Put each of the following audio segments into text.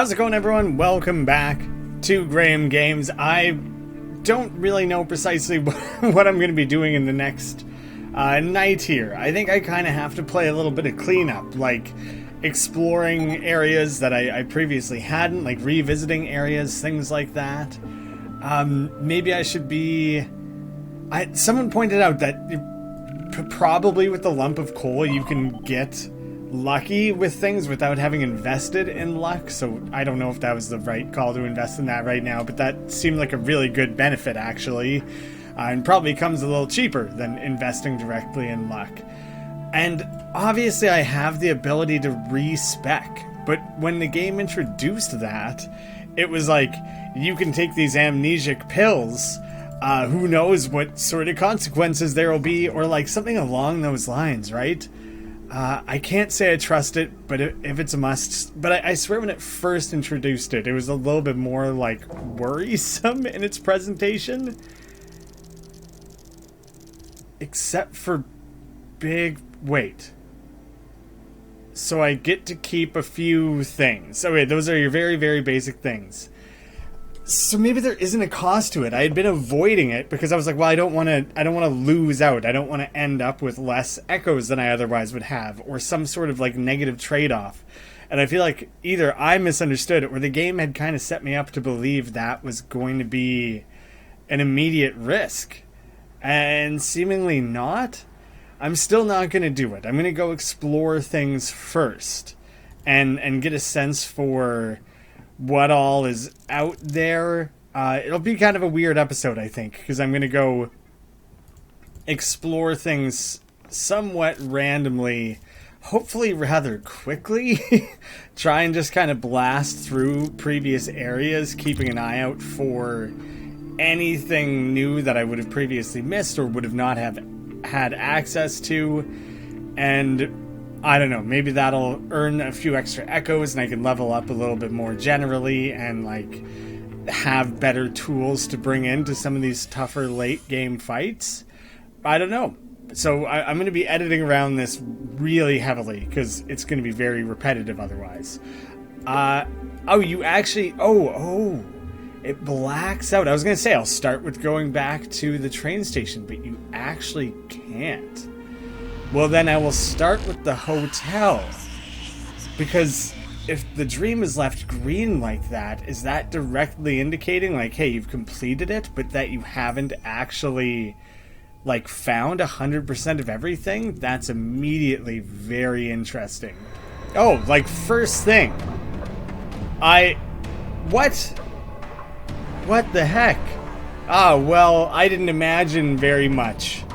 How's it going, everyone? Welcome back to Graeme Games. I don't really know precisely what I'm going to be doing in the next night here. I think I kind of have to play a little bit of cleanup, like exploring areas that I previously hadn't, like revisiting areas, things like that. Maybe I should be... someone pointed out that probably with the lump of coal you can get lucky with things without having invested in luck, so I don't know if that was the right call to invest in that right now, but that seemed like a really good benefit actually, and probably comes a little cheaper than investing directly in luck. And obviously I have the ability to respec, but when the game introduced that, it was like, you can take these amnesic pills, who knows what sort of consequences there will be, or like something along those lines, right? I can't say I trust it, but if it's a must... But I swear when it first introduced it, it was a little bit more, like, worrisome in its presentation. Except for big... Wait. So I get to keep a few things. Okay, those are your very, very basic things. So maybe there isn't a cost to it. I had been avoiding it because I was like, well, I don't want to lose out. I don't want to end up with less echoes than I otherwise would have, or some sort of like negative trade-off. And I feel like either I misunderstood it, or the game had kind of set me up to believe that was going to be an immediate risk. And seemingly not. I'm still not going to do it. I'm going to go explore things first and get a sense for what all is out there. It'll be kind of a weird episode, I think, because I'm going to go explore things somewhat randomly, hopefully rather quickly. Try and just kind of blast through previous areas, keeping an eye out for anything new that I would have previously missed or would have not have had access to. And I don't know, maybe that'll earn a few extra echoes and I can level up a little bit more generally and like have better tools to bring into some of these tougher late game fights. I don't know. So I'm going to be editing around this really heavily because it's going to be very repetitive otherwise. You actually... Oh, it blacks out. I was going to say I'll start with going back to the train station, but you actually can't. Well, then I will start with the hotel, because if the dream is left green like that, is that directly indicating, like, hey, you've completed it, but that you haven't actually, like, found 100% of everything? That's immediately very interesting. Oh, like, first thing. What? What the heck? Well, I didn't imagine very much.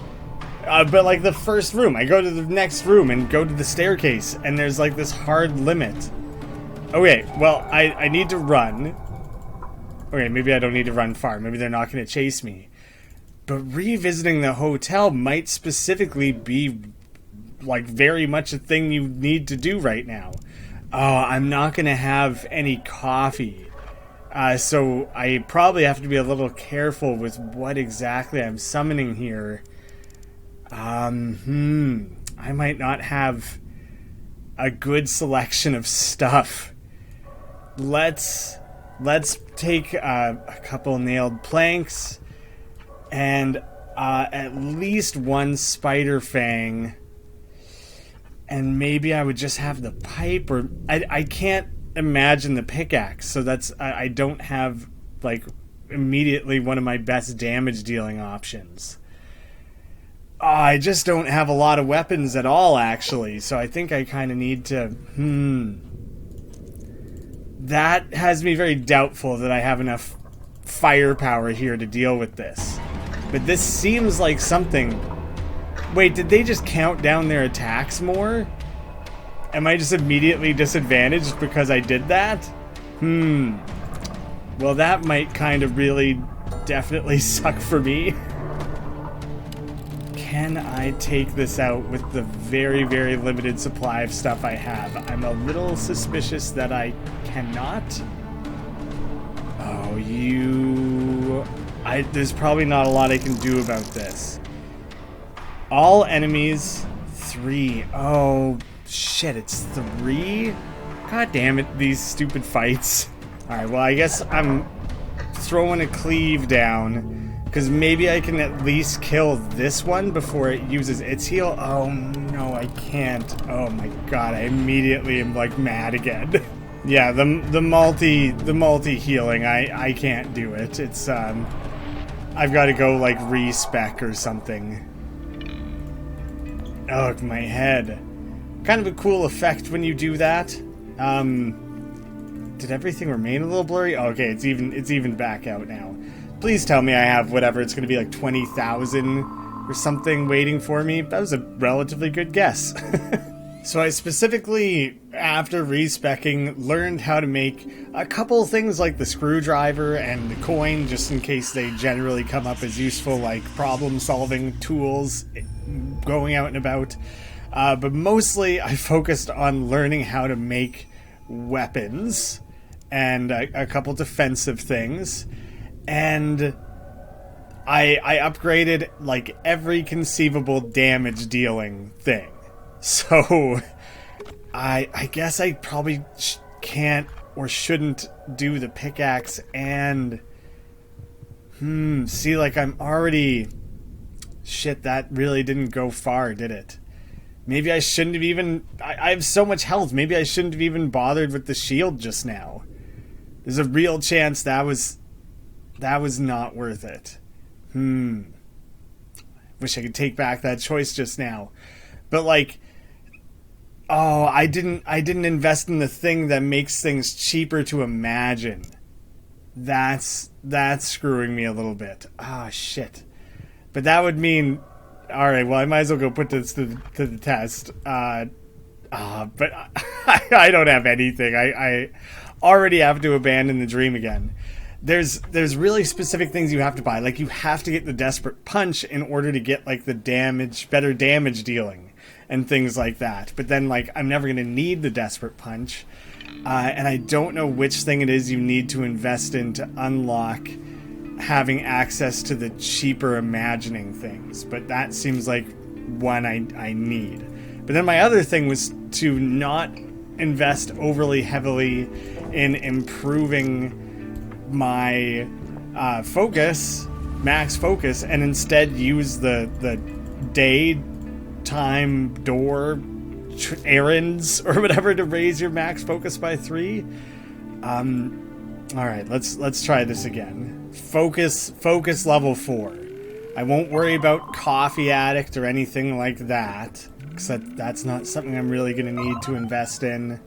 But like the first room, I go to the next room and go to the staircase, and there's like this hard limit. Okay, well, I need to run. Okay, maybe I don't need to run far. Maybe they're not going to chase me. But revisiting the hotel might specifically be like very much a thing you need to do right now. Oh, I'm not going to have any coffee. So I probably have to be a little careful with what exactly I'm summoning here. I might not have a good selection of stuff. Let's take a couple nailed planks and at least one spider fang, and maybe I would just have the pipe, or I can't imagine the pickaxe, so that's I don't have like immediately one of my best damage dealing options. I just don't have a lot of weapons at all, actually, so I think I kind of need to... That has me very doubtful that I have enough firepower here to deal with this. But this seems like something... Wait, did they just count down their attacks more? Am I just immediately disadvantaged because I did that? Well, that might kind of really definitely suck for me. Can I take this out with the very, very limited supply of stuff I have? I'm a little suspicious that I cannot. Oh, there's probably not a lot I can do about this. All enemies, 3. Oh, shit, it's 3? God damn it, these stupid fights. Alright, well, I guess I'm throwing a cleave down, because maybe I can at least kill this one before it uses its heal. Oh, no, I can't. Oh my god, I immediately am, like, mad again. Yeah, the multi healing, I can't do it. It's, I've got to go, like, respec or something. Oh, my head. Kind of a cool effect when you do that. Did everything remain a little blurry? Oh, okay, it's even back out now. Please tell me I have whatever, it's gonna be like 20,000 or something waiting for me. That was a relatively good guess. So I specifically, after respecking, learned how to make a couple things like the screwdriver and the coin, just in case they generally come up as useful, like problem-solving tools going out and about. But mostly I focused on learning how to make weapons and a couple defensive things. And I upgraded, like, every conceivable damage-dealing thing. So, I guess I probably can't or shouldn't do the pickaxe and... see, like, I'm already... Shit, that really didn't go far, did it? Maybe I shouldn't have even... I have so much health, maybe I shouldn't have even bothered with the shield just now. There's a real chance that was not worth it. Wish I could take back that choice just now. But, like... Oh, I didn't invest in the thing that makes things cheaper to imagine. That's screwing me a little bit. Ah, shit. But that would mean... Alright, well, I might as well go put this to the test. But I don't have anything. I already have to abandon the dream again. There's really specific things you have to buy. Like, you have to get the Desperate Punch in order to get, like, the better damage dealing. And things like that. But then, like, I'm never going to need the Desperate Punch. And I don't know which thing it is you need to invest in to unlock having access to the cheaper imagining things. But that seems like one I need. But then my other thing was to not invest overly heavily in improving my max focus, and instead use the daytime door errands or whatever to raise your max focus by 3. All right, let's try this again. Focus level 4. I won't worry about coffee addict or anything like that, because that's not something I'm really going to need to invest in.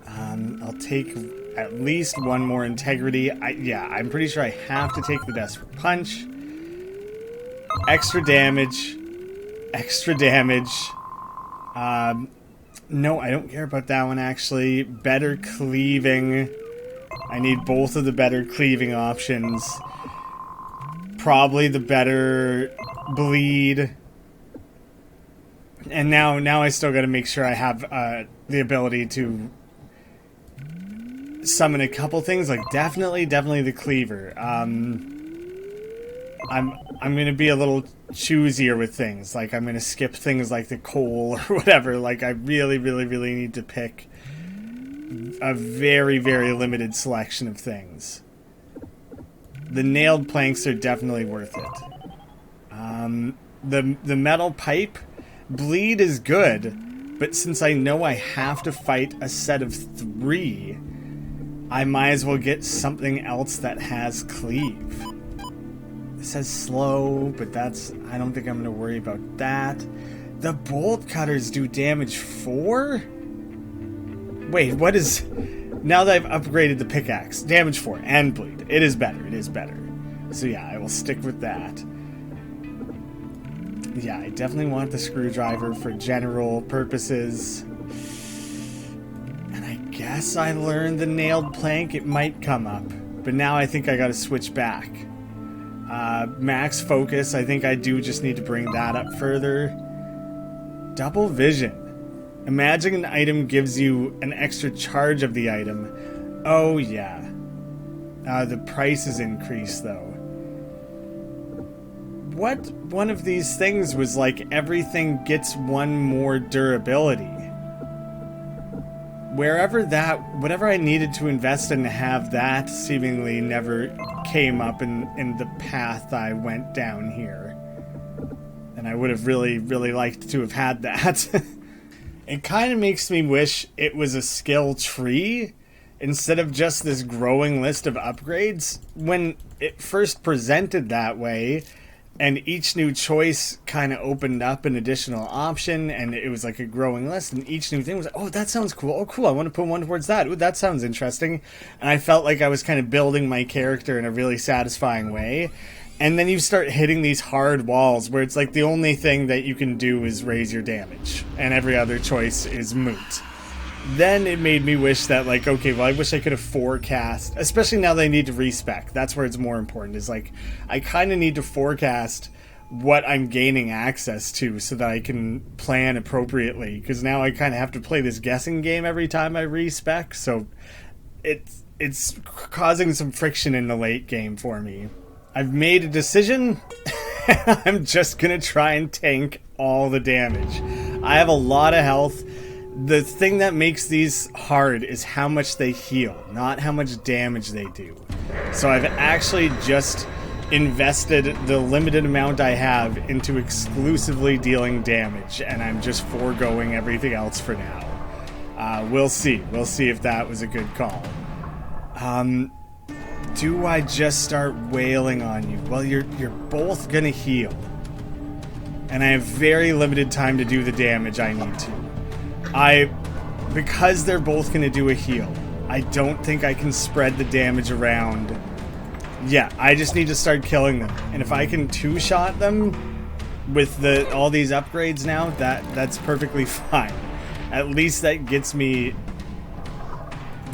I'll take at least one more integrity. I'm pretty sure I have to take the Desperate Punch. Extra damage. No, I don't care about that one, actually. Better cleaving. I need both of the better cleaving options. Probably the better bleed. And now I still gotta make sure I have the ability to summon a couple things. Like, definitely the cleaver. I'm gonna be a little choosier with things. Like, I'm gonna skip things like the coal or whatever. Like, I really need to pick a very limited selection of things. The nailed planks are definitely worth it. The metal pipe, bleed is good, but since I know I have to fight a set of 3, I might as well get something else that has cleave. It says slow, but I don't think I'm going to worry about that. The bolt cutters do damage 4? Wait, what is... Now that I've upgraded the pickaxe, damage 4 and bleed. It is better. So yeah, I will stick with that. Yeah, I definitely want the screwdriver for general purposes. And I guess I learned the nailed plank. It might come up. But now I think I gotta switch back. Max focus, I think I do just need to bring that up further. Double vision. Imagine an item gives you an extra charge of the item. Oh, yeah. The price is increased, though. What one of these things was like everything gets one more durability? whatever I needed to invest in to have that seemingly never came up in the path I went down here. And I would have really, really liked to have had that. It kind of makes me wish it was a skill tree instead of just this growing list of upgrades. When it first presented that way, and each new choice kind of opened up an additional option, and it was like a growing list, and each new thing was like, oh, that sounds cool. Oh, cool, I want to put one towards that. Ooh, that sounds interesting. And I felt like I was kind of building my character in a really satisfying way. And then you start hitting these hard walls where it's like the only thing that you can do is raise your damage, and every other choice is moot. Then it made me wish that, like, okay, well, I wish I could have forecast, especially now that I need to respec. That's where it's more important, is like, I kind of need to forecast what I'm gaining access to so that I can plan appropriately, because now I kind of have to play this guessing game every time I respec, so it's causing some friction in the late game for me. I've made a decision, and I'm just gonna try and tank all the damage. I have a lot of health. The thing that makes these hard is how much they heal, not how much damage they do. So I've actually just invested the limited amount I have into exclusively dealing damage, and I'm just foregoing everything else for now. We'll see. We'll see if that was a good call. Do I just start wailing on you? Well, you're both gonna heal. And I have very limited time to do the damage I need to. Because they're both going to do a heal, I don't think I can spread the damage around. Yeah, I just need to start killing them. And if I can two-shot them with all these upgrades now, that's perfectly fine. At least that gets me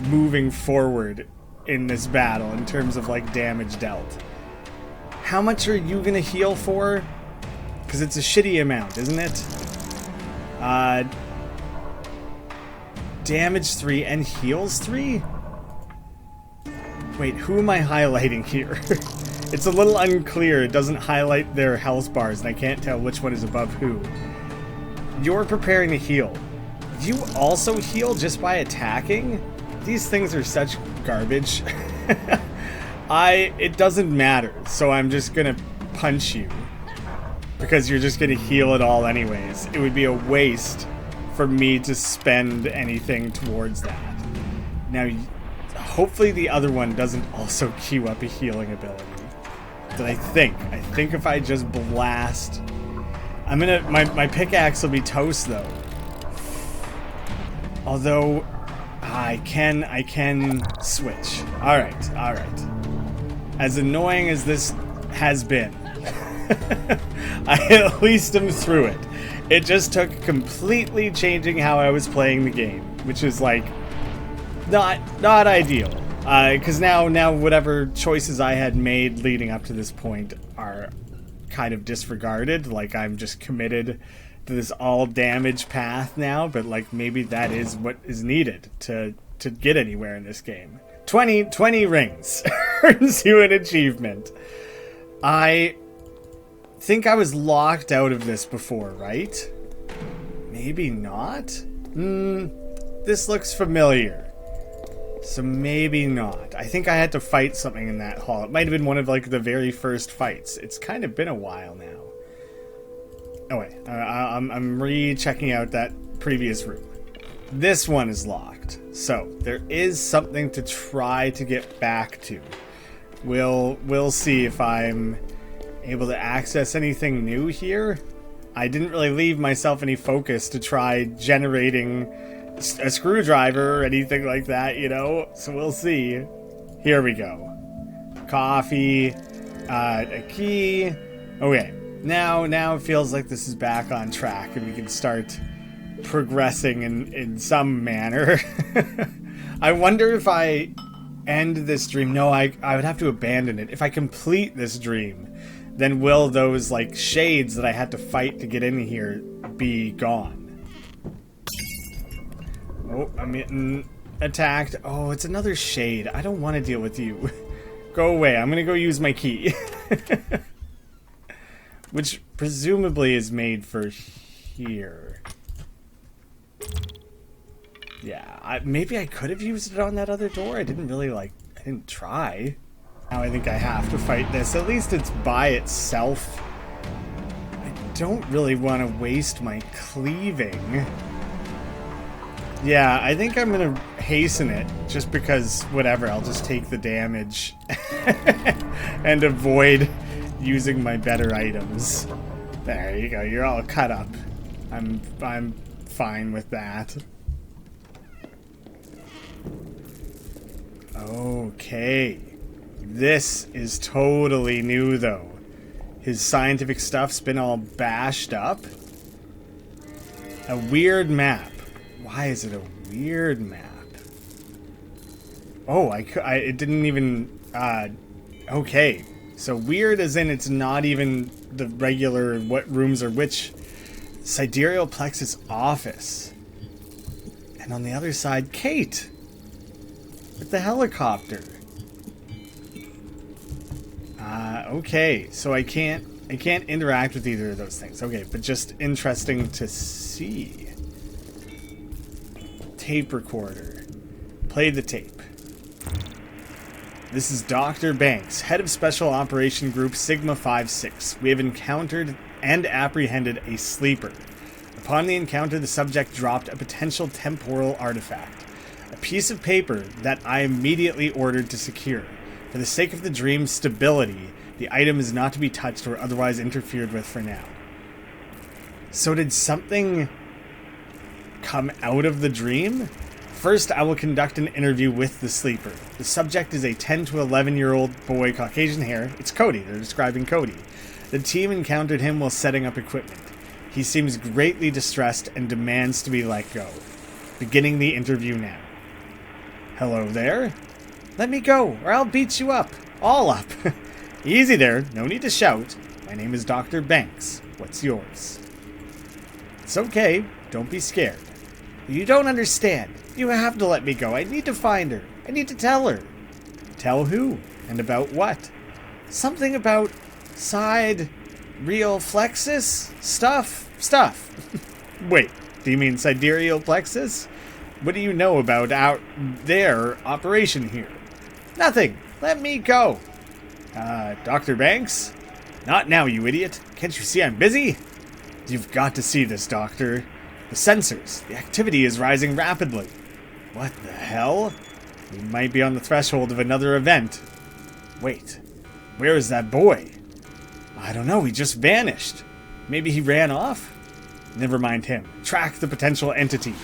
moving forward in this battle in terms of, like, damage dealt. How much are you going to heal for? Because it's a shitty amount, isn't it? Damage 3 and heals 3? Wait, who am I highlighting here? It's a little unclear. It doesn't highlight their health bars, and I can't tell which one is above who. You're preparing to heal. You also heal just by attacking? These things are such garbage. It doesn't matter, so I'm just gonna punch you. Because you're just gonna heal it all anyways. It would be a waste for me to spend anything towards that. Now, hopefully the other one doesn't also queue up a healing ability. But I think if I just blast, my pickaxe will be toast though. Although I can switch. All right. As annoying as this has been, I at least am through it. It just took completely changing how I was playing the game, which is like not ideal. Because now whatever choices I had made leading up to this point are kind of disregarded. Like, I'm just committed to this all damage path now, but like maybe that is what is needed to get anywhere in this game. 20 rings earns you an achievement. I think I was locked out of this before, right? Maybe not? This looks familiar. So maybe not. I think I had to fight something in that hall. It might have been one of like the very first fights. It's kind of been a while now. Oh wait, I'm re-checking out that previous room. This one is locked. So there is something to try to get back to. We'll see if I'm able to access anything new here. I didn't really leave myself any focus to try generating a screwdriver or anything like that, you know? So we'll see. Here we go. Coffee, a key. Okay, now it feels like this is back on track and we can start progressing in some manner. I wonder if I end this dream. No, I would have to abandon it. If I complete this dream, then will those, like, shades that I had to fight to get in here be gone? Oh, I'm getting attacked. Oh, it's another shade. I don't want to deal with you. Go away. I'm gonna go use my key. Which presumably is made for here. Yeah, maybe I could have used it on that other door. I didn't really, I didn't try. Now I think I have to fight this. At least it's by itself. I don't really want to waste my cleaving. Yeah, I think I'm going to hasten it, just because, whatever, I'll just take the damage and avoid using my better items. There you go, you're all cut up. I'm fine with that. Okay. This is totally new, though. His scientific stuff's been all bashed up. A weird map. Why is it a weird map? Oh, it didn't even, okay. So weird as in it's not even the regular what rooms are which. Sidereal plexus office. And on the other side, Kate. With the helicopter. Okay, so I can't interact with either of those things. Okay, but just interesting to see. Tape recorder. Play the tape. This is Dr. Banks, head of Special Operation Group Sigma 5-6. We have encountered and apprehended a sleeper. Upon the encounter, the subject dropped a potential temporal artifact. A piece of paper that I immediately ordered to secure. For the sake of the dream's stability, the item is not to be touched or otherwise interfered with for now. So did something come out of the dream? First, I will conduct an interview with the sleeper. The subject is a 10 to 11-year-old boy, Caucasian hair. It's Cody. They're describing Cody. The team encountered him while setting up equipment. He seems greatly distressed and demands to be let go. Beginning the interview now. Hello there. Let me go, or I'll beat you up. All up. Easy there. No need to shout. My name is Dr. Banks. What's yours? It's okay. Don't be scared. You don't understand. You have to let me go. I need to find her. I need to tell her. Tell who? And about what? Something about real plexus? Stuff. Wait, do you mean sidereal plexus? What do you know about their operation here? Nothing. Let me go. Dr. Banks? Not now, you idiot. Can't you see I'm busy? You've got to see this, Doctor. The sensors. The activity is rising rapidly. What the hell? We might be on the threshold of another event. Wait. Where is that boy? I don't know. He just vanished. Maybe he ran off? Never mind him. Track the potential entity.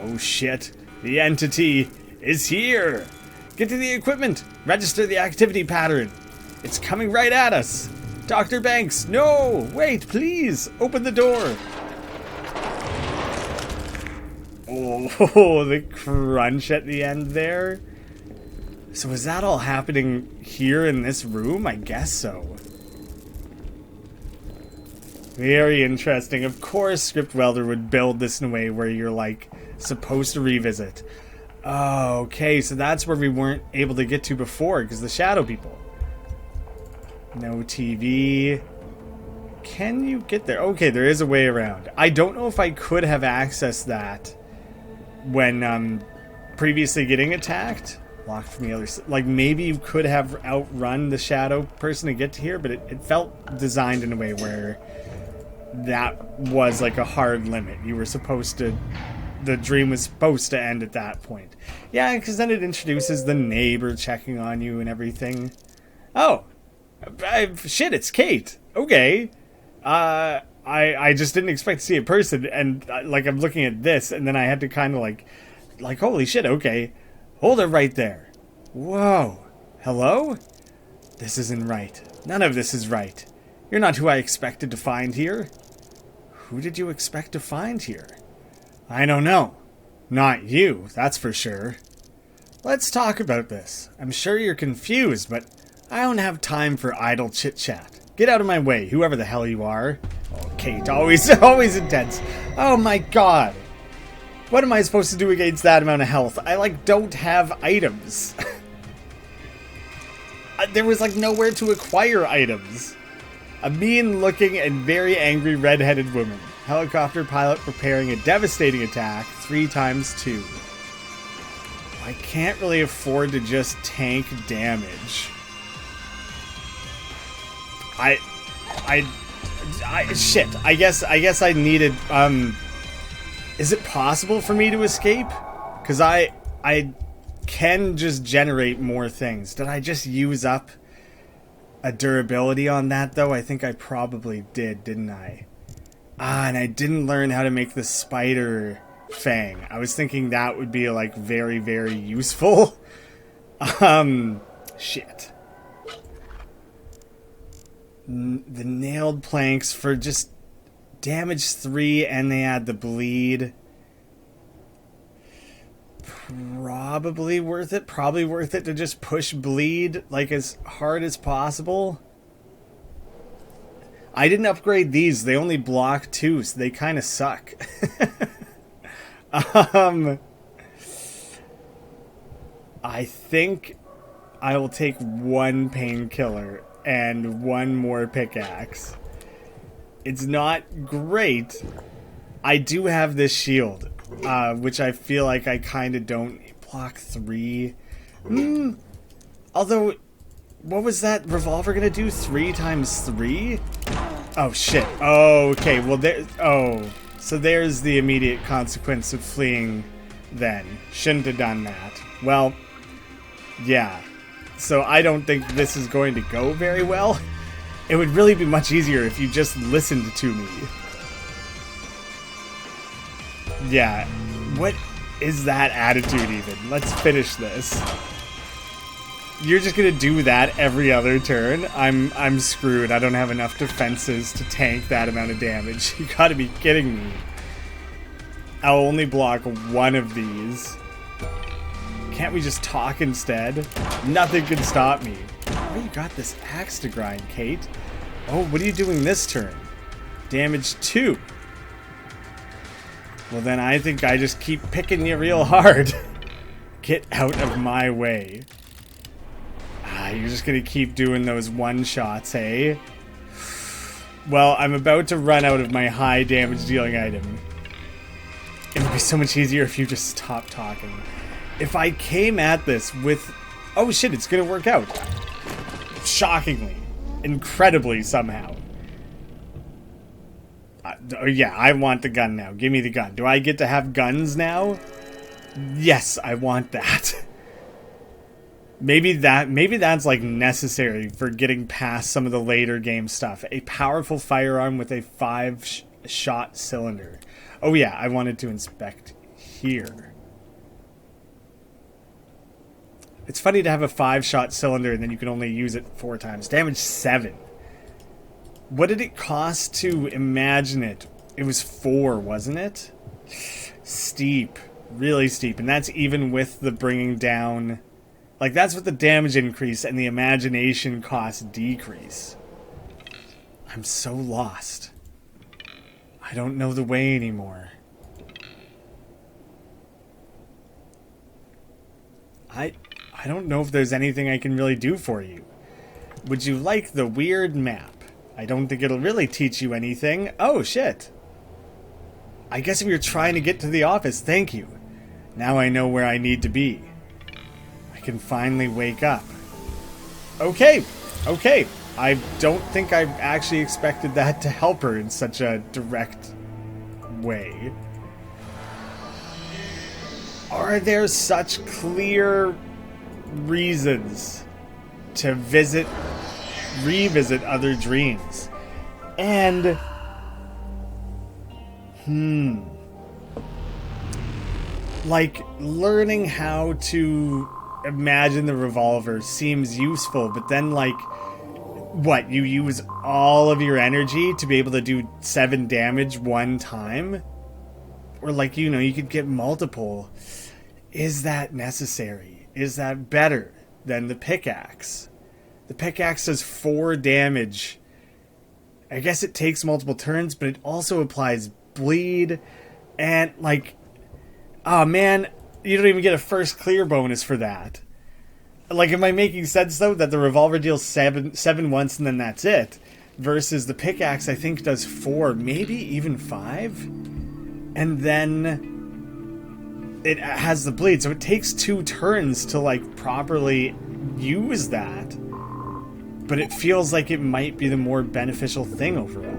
Oh shit. The entity is here. Get to the equipment. Register the activity pattern. It's coming right at us. Dr. Banks, no! Wait, please! Open the door! Oh, the crunch at the end there. So is that all happening here in this room? I guess so. Very interesting. Of course Script Welder would build this in a way where you're, supposed to revisit. Oh, okay, so that's where we weren't able to get to before, because the shadow people. No TV. Can you get there? Okay, there is a way around. I don't know if I could have accessed that when previously getting attacked. Locked from the other side. Maybe you could have outrun the shadow person to get to here, but it felt designed in a way where that was a hard limit. You were supposed to... The dream was supposed to end at that point. Yeah, because then it introduces the neighbor checking on you and everything. Oh! Shit, it's Kate. Okay. I just didn't expect to see a person, and I'm looking at this, and then I had to kind of holy shit, okay. Hold it right there. Whoa. Hello? This isn't right. None of this is right. You're not who I expected to find here. Who did you expect to find here? I don't know. Not you, that's for sure. Let's talk about this. I'm sure you're confused, but I don't have time for idle chit-chat. Get out of my way, whoever the hell you are. Oh, Kate, always intense. Oh my god. What am I supposed to do against that amount of health? I, don't have items. There was, nowhere to acquire items. A mean-looking and very angry red-headed woman. Helicopter pilot preparing a devastating attack 3 times 2. I can't really afford to just tank damage. Shit. I guess I needed, is it possible for me to escape? Because I can just generate more things. Did I just use up a durability on that, though? I think I probably did, didn't I? And I didn't learn how to make the spider fang. I was thinking that would be, like, very, very useful. Shit. The nailed planks for just damage 3, and they add the bleed. Probably worth it. Probably worth it to just push bleed, like, as hard as possible. I didn't upgrade these. They only block 2, so they kind of suck. I think I will take 1 painkiller and 1 more pickaxe. It's not great. I do have this shield, which I feel like I kind of don't. Block 3. Although, what was that revolver gonna do? 3 times 3? Oh shit. Oh, okay. Well, there. Oh, so there's the immediate consequence of fleeing. Then shouldn't have done that. Well, yeah. So I don't think this is going to go very well. It would really be much easier if you just listened to me. Yeah. What is that attitude even? Let's finish this. You're just gonna do that every other turn? I'm screwed. I don't have enough defenses to tank that amount of damage. You gotta be kidding me. I'll only block 1 of these. Can't we just talk instead? Nothing can stop me. Oh, you got this axe to grind, Kate. Oh, what are you doing this turn? Damage 2. Well, then I think I just keep picking you real hard. Get out of my way. You're just gonna keep doing those one-shots, eh? Well, I'm about to run out of my high damage dealing item. It would be so much easier if you just stopped talking. If I came at this with... Oh shit, it's gonna work out. Shockingly. Incredibly, somehow. Yeah, I want the gun now. Give me the gun. Do I get to have guns now? Yes, I want that. Maybe that's like necessary for getting past some of the later game stuff. A powerful firearm with a 5-shot cylinder. Oh yeah, I wanted to inspect here. It's funny to have a 5-shot cylinder and then you can only use it 4 times. Damage 7. What did it cost to imagine it? It was 4, wasn't it? Steep. Really steep. And that's even with the bringing down... Like, that's with the damage increase and the imagination cost decrease. I'm so lost. I don't know the way anymore. I don't know if there's anything I can really do for you. Would you like the weird map? I don't think it'll really teach you anything. Oh, shit. I guess if you're trying to get to the office, thank you. Now I know where I need to be. I can finally wake up. Okay, okay. I don't think I actually expected that to help her in such a direct way. Are there such clear reasons to revisit other dreams? And like learning how to imagine the revolver seems useful, but then like what, you use all of your energy to be able to do 7 damage one time? Or like, you know, you could get multiple. Is that necessary? Is that better than the pickaxe? The pickaxe does 4 damage. I guess it takes multiple turns, but it also applies bleed. And, like... Oh, man. You don't even get a first clear bonus for that. Like, am I making sense, though? That the revolver deals 7 once and then that's it? versus the pickaxe I think does 4, maybe even 5. And then it has the bleed, so it takes 2 turns to like properly use that. But it feels like it might be the more beneficial thing overall.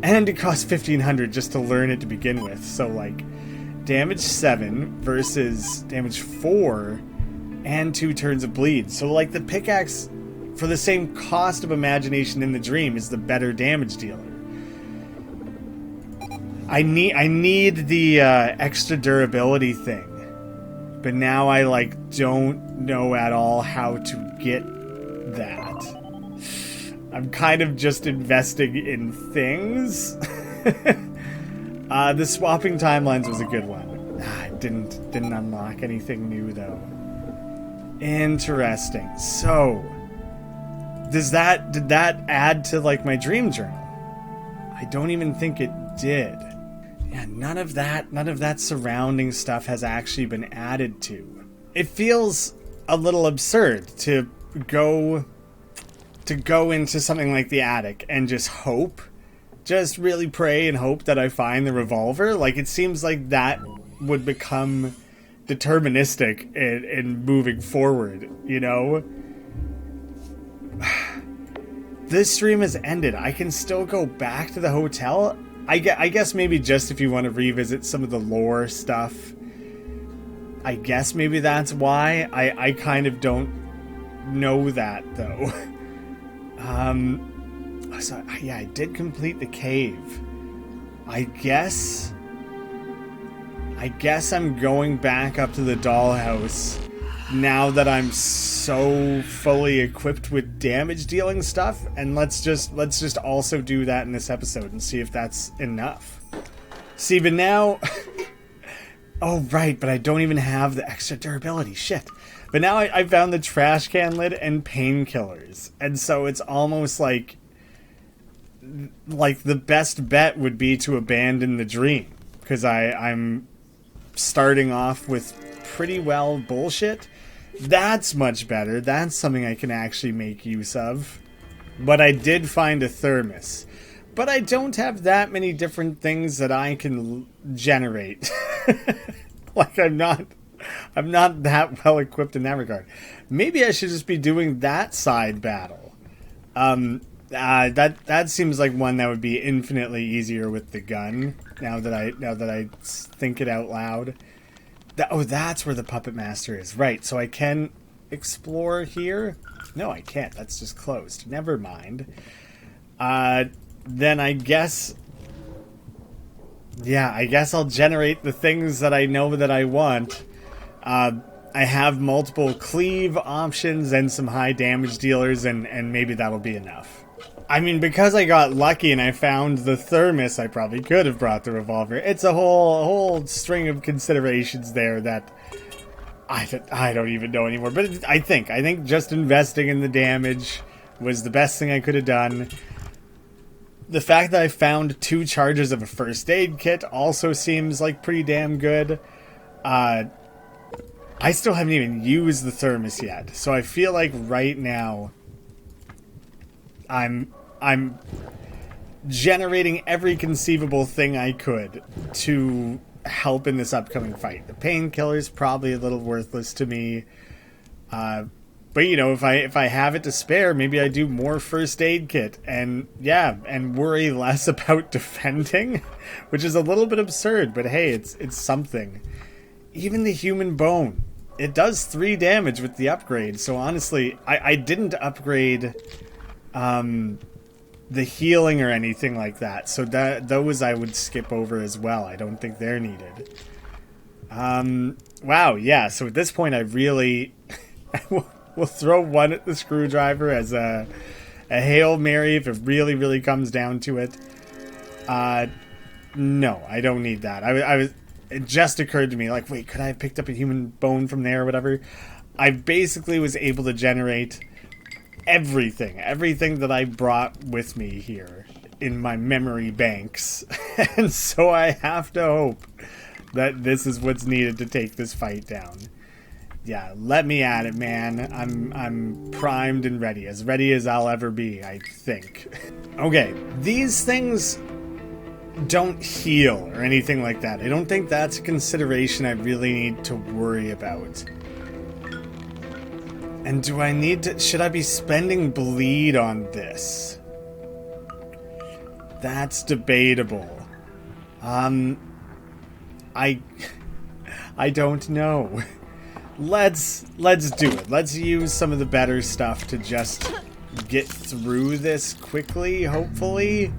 And it costs 1,500 just to learn it to begin with. So like damage 7 versus damage 4 and 2 turns of bleed. So like the pickaxe for the same cost of imagination in the dream is the better damage dealer. I need the extra durability thing, but now I like don't know at all how to get that. I'm kind of just investing in things. The swapping timelines was a good one. It didn't unlock anything new though. Interesting. So, did that add to like my dream journal? I don't even think it did. Yeah, none of that surrounding stuff has actually been added to. It feels a little absurd to go into something like the attic and just really pray and hope that I find the revolver. Like, it seems like that would become deterministic in moving forward, you know? This stream has ended. I can still go back to the hotel. I guess maybe just if you want to revisit some of the lore stuff. I guess maybe that's why. I kind of don't know that, though. So, yeah, I did complete the cave. I guess I'm going back up to the dollhouse now that I'm so fully equipped with damage dealing stuff, and let's just also do that in this episode and see if that's enough. See, but now oh right, but I don't even have the extra durability, shit. But now I found the trash can lid and painkillers, and so it's almost like the best bet would be to abandon the dream, because I'm starting off with pretty well bullshit. That's much better. That's something I can actually make use of. But I did find a thermos. But I don't have that many different things that I can generate. Like, I'm not that well equipped in that regard. Maybe I should just be doing that side battle. That seems like one that would be infinitely easier with the gun. Now that I think it out loud. That's where the puppet master is. Right, so I can explore here? No, I can't. That's just closed. Never mind. Then I guess... Yeah, I guess I'll generate the things that I know that I want. I have multiple cleave options and some high damage dealers, and maybe that'll be enough. I mean, because I got lucky and I found the thermos, I probably could have brought the revolver. It's a whole string of considerations there that I don't even know anymore. But I think just investing in the damage was the best thing I could have done. The fact that I found 2 charges of a first aid kit also seems like pretty damn good. I still haven't even used the thermos yet, so I feel like right now I'm generating every conceivable thing I could to help in this upcoming fight. The painkiller's probably a little worthless to me, but you know, if I have it to spare, maybe I do more first aid kit and worry less about defending, which is a little bit absurd, but hey, it's something. Even the human bone, it does 3 damage with the upgrade. So honestly, I didn't upgrade the healing or anything like that, so those I would skip over as well. I don't think they're needed. Wow, yeah, so at this point I really will throw one at the screwdriver as a Hail Mary if it really comes down to it. No, I don't need that. It just occurred to me, like, wait, could I have picked up a human bone from there or whatever? I basically was able to generate everything that I brought with me here in my memory banks. And so I have to hope that this is what's needed to take this fight down. Yeah, let me at it, man. I'm primed and ready as I'll ever be, I think. Okay, these things don't heal or anything like that. I don't think that's a consideration I really need to worry about. And do I need to... should I be spending bleed on this? That's debatable. I don't know. Let's do it. Let's use some of the better stuff to just get through this quickly, hopefully.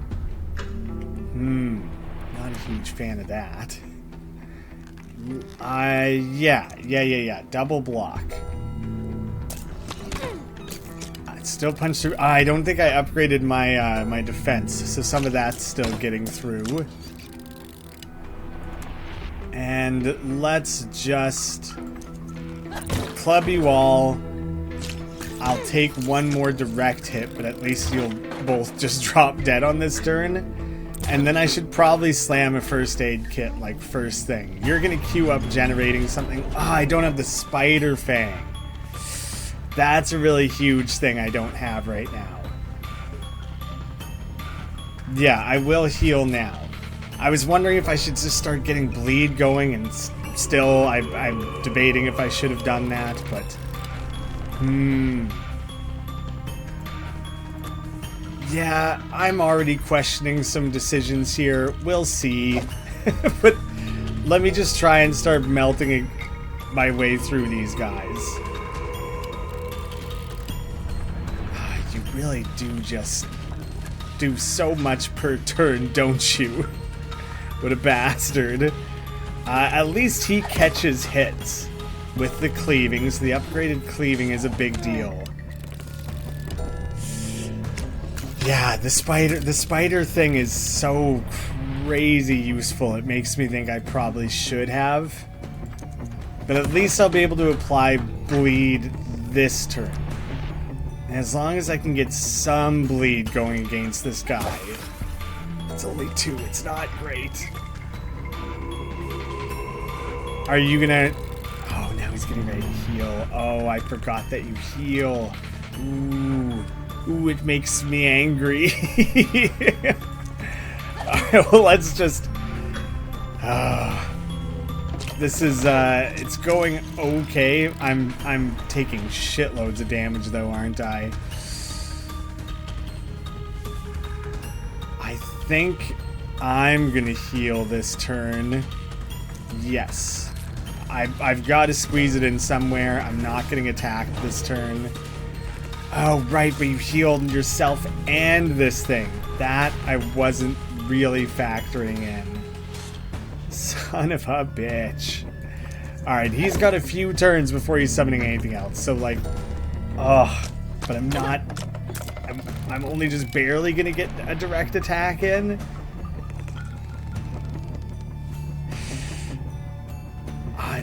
Not a huge fan of that. Yeah. Double block. I'd still punch through. I don't think I upgraded my my defense, so some of that's still getting through. And let's just clubby wall. I'll take one more direct hit, but at least you'll both just drop dead on this turn. And then I should probably slam a first aid kit like first thing. You're gonna queue up generating something. I don't have the spider fang. That's a really huge thing I don't have right now. Yeah, I will heal now. I was wondering if I should just start getting bleed going, and still I'm debating if I should have done that, but... Yeah, I'm already questioning some decisions here. We'll see. But let me just try and start melting my way through these guys. You really do just do so much per turn, don't you? What a bastard. At least he catches hits with the cleaving, so the upgraded cleaving is a big deal. Yeah, the spider thing is so crazy useful. It makes me think I probably should have. But at least I'll be able to apply bleed this turn. And as long as I can get some bleed going against this guy. It's only 2, it's not great. Are you gonna... Oh, now he's getting ready to heal. Oh, I forgot that you heal. Ooh, it makes me angry. Alright, well, let's just... this is, it's going okay. I'm taking shitloads of damage, though, aren't I? I think I'm gonna heal this turn. Yes. I've got to squeeze it in somewhere. I'm not getting attacked this turn. Oh, right, but you healed yourself and this thing. That I wasn't really factoring in. Son of a bitch. Alright, he's got a few turns before he's summoning anything else. So, like, but I'm not... I'm only just barely gonna get a direct attack in.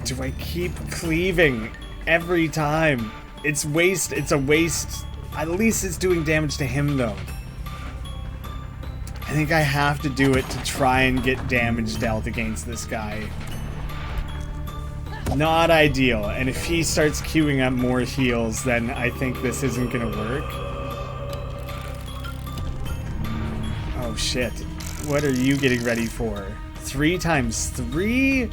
Do I keep cleaving every time? It's a waste. At least it's doing damage to him, though. I think I have to do it to try and get damage dealt against this guy. Not ideal. And if he starts queuing up more heals, then I think this isn't gonna work. Oh shit. What are you getting ready for? 3 times 3?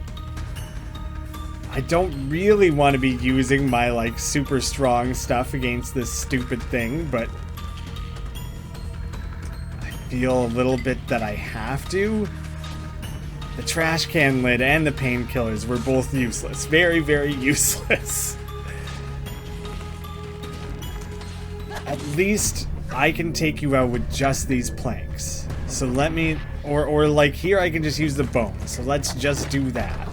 I don't really want to be using my, like, super strong stuff against this stupid thing, but I feel a little bit that I have to. The trash can lid and the painkillers were both useless. Very, very useless. At least I can take you out with just these planks. So let me... Or like, here I can just use the bone. So let's just do that.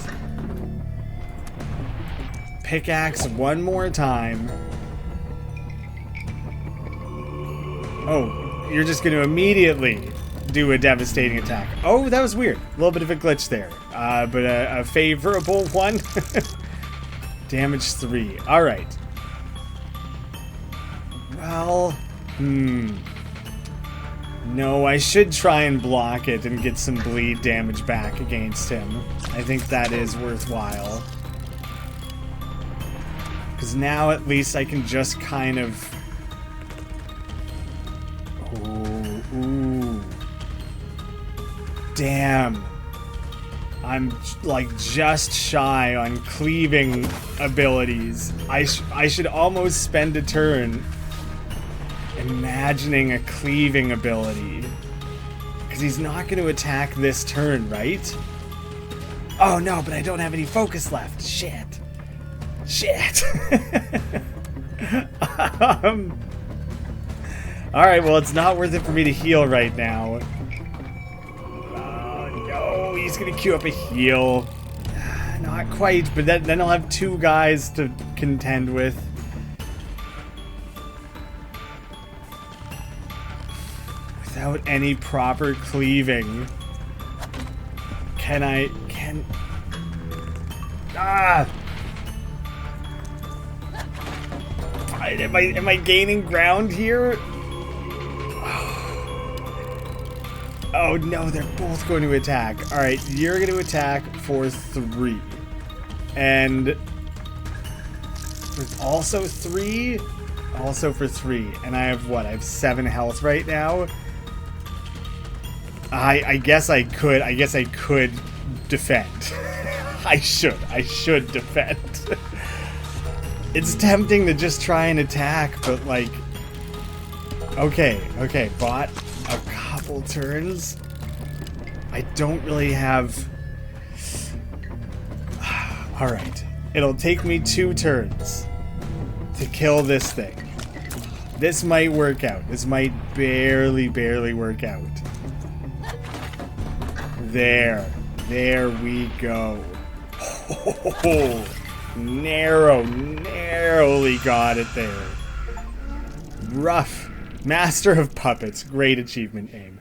Pickaxe one more time. Oh, you're just going to immediately do a devastating attack. Oh, that was weird. A little bit of a glitch there. But a favorable one. Damage 3. Alright. Well, no, I should try and block it and get some bleed damage back against him. I think that is worthwhile. Because now at least I can just kind of... Ooh. Damn. I'm like just shy on cleaving abilities. I should almost spend a turn imagining a cleaving ability. Because he's not going to attack this turn, right? Oh no, but I don't have any focus left. Shit. Alright, well, it's not worth it for me to heal right now. Oh no, he's gonna queue up a heal. Not quite, but then I'll have two guys to contend with. Without any proper cleaving. Am I gaining ground here? Oh no, they're both going to attack. Alright, you're going to attack for 3. And there's also 3? Also for 3. And I have what? I have 7 health right now. I guess I could defend. I should defend. It's tempting to just try and attack, but like... Okay, bought a couple turns. I don't really have... Alright, it'll take me 2 turns to kill this thing. This might work out. This might barely work out. There we go. Oh, narrowly got it there. Rough. Master of Puppets. Great achievement, AIM.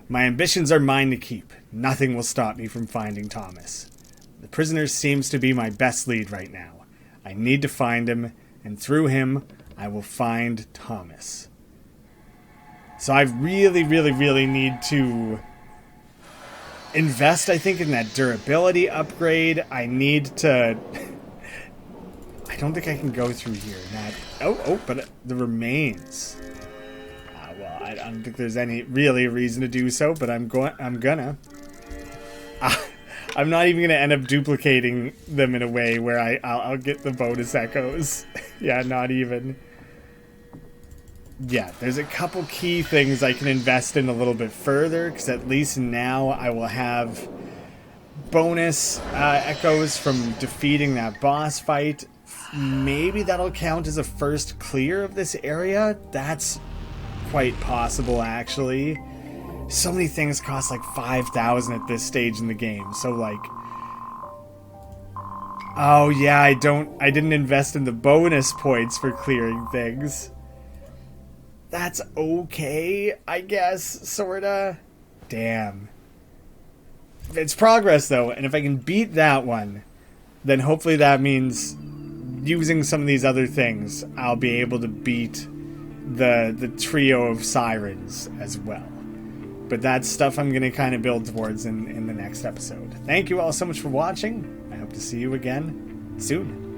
My ambitions are mine to keep. Nothing will stop me from finding Thomas. The prisoner seems to be my best lead right now. I need to find him, and through him, I will find Thomas. So I really need to invest, I think, in that durability upgrade. I need to... I don't think I can go through here. But the remains. Well, I don't think there's any really reason to do so, but I'm gonna. I'm not even gonna end up duplicating them in a way where I'll get the bonus echoes. Yeah, not even. Yeah, there's a couple key things I can invest in a little bit further, because at least now I will have bonus echoes from defeating that boss fight. Maybe that'll count as a first clear of this area. That's quite possible, actually. So many things cost like 5,000 at this stage in the game, so like... Oh yeah, I didn't invest in the bonus points for clearing things. That's okay, I guess, sorta. Damn. It's progress, though, and if I can beat that one, then hopefully that means using some of these other things, I'll be able to beat the trio of sirens as well. But that's stuff I'm going to kind of build towards in the next episode. Thank you all so much for watching. I hope to see you again soon.